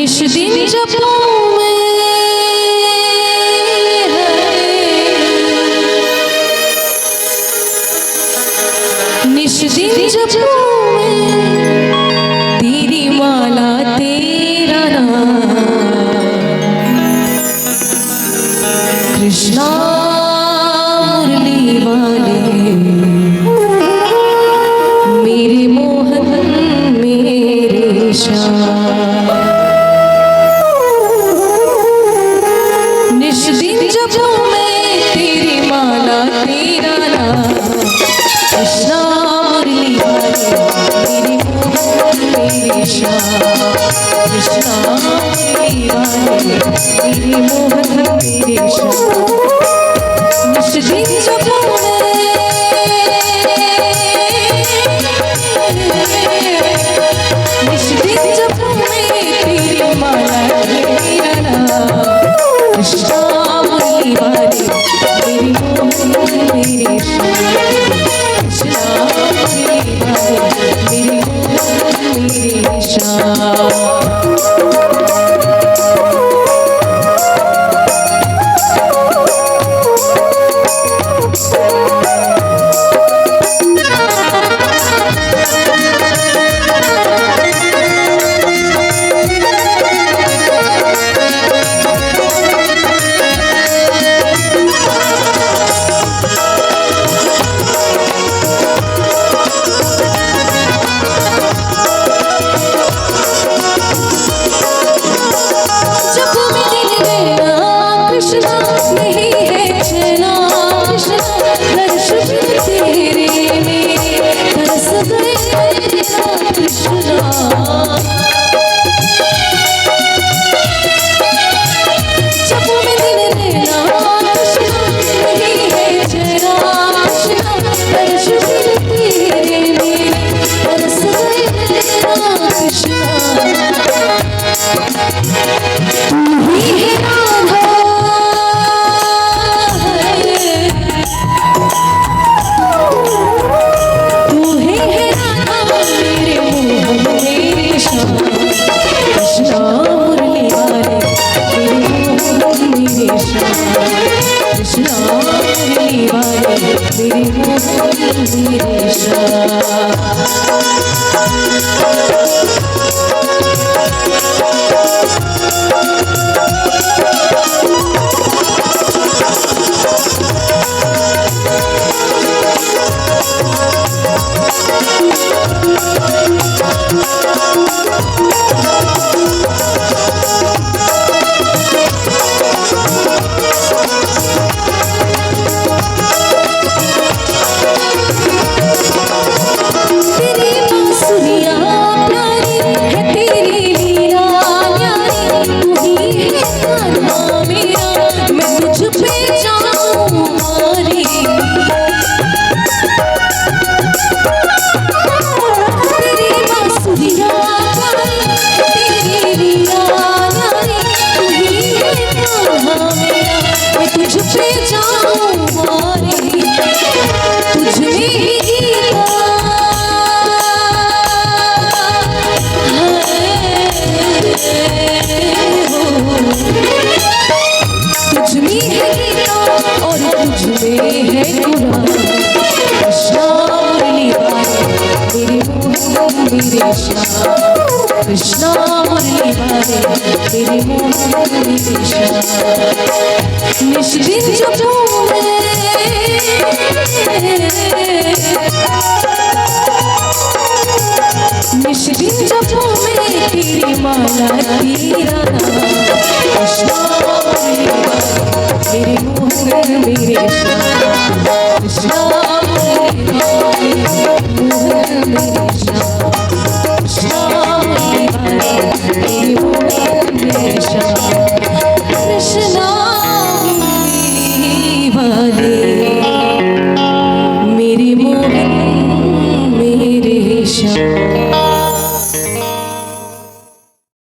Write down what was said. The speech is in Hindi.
निश दिन जपूं मैं निश दिन जपूं मैं तेरी माला तेरा नाम कृष्णा मुरली वाले मेरे मोहन मेरे श्याम निश दिन जपूं मैं तेरी माला तेरा नाम कृष्णा मुरली वाले मेरे मोहन मेरे श्याम कृष्णा मुरली वाले मेरे मोहन मेरे श्याम निश दिन जपूं निश दिन जपूं मैं तेरी माला तेरा नाम कृष्णा मुरली वाले मेरे मोहन मेरे श्याम कृष्णा मुरली वाले मेरे मोहन मेरे श्याम कृष्णा मुरली वाले तेरे मोहन मेरे श्याम निश दिन जपूं मैं निश दिन जपूं मैं तेरी माला तेरा नाम कृष्णा मुरली वाले तेरे मोहन मेरे श्याम कृष्णा मुरली वाले मोहन मेरे श्याम कृष्णा वाले मेरे मोहन मेरे श्याम।